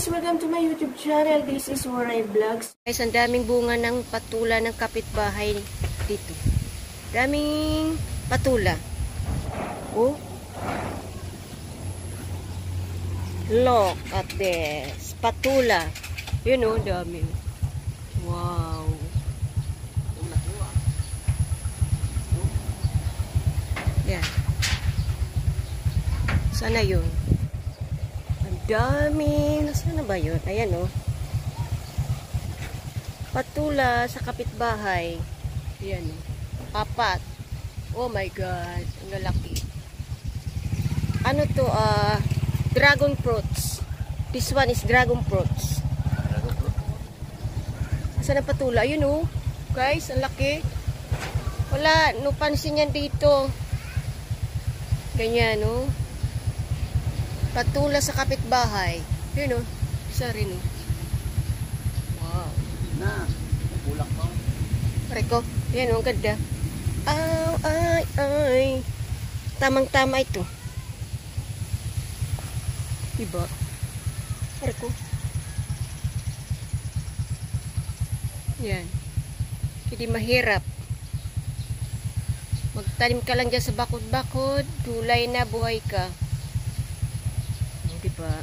guys! Welcome to my YouTube channel. This is Waray Vlogs. Guys, ang daming bunga ng patula ng kapitbahay dito. Daming patula. Oh. Look at this. Patula. Yun oh, dami. Wow. Yan. Sana yun. Dami. Nasaan na ba yun? Ayan o. Patula sa kapitbahay. Ayan o. Apat. Oh my God. Ang lalaki. Ano to? Dragon fruits. This one is dragon fruits. Saan ang patula? Ayun o. Guys, ang laki. Wala. No pansin yan dito. Ganyan o. Patula sa kapitbahay. Yun o. Isa rin o. Wow. Na. Bulak pa. Pareko. Yan o. Ang ganda. Ay. Tamang-tama ito. Diba? Pareko. Yan. Hindi mahirap. Magtanim ka lang dyan sa bakod-bakod. Gulay na, buhay ka. Diba?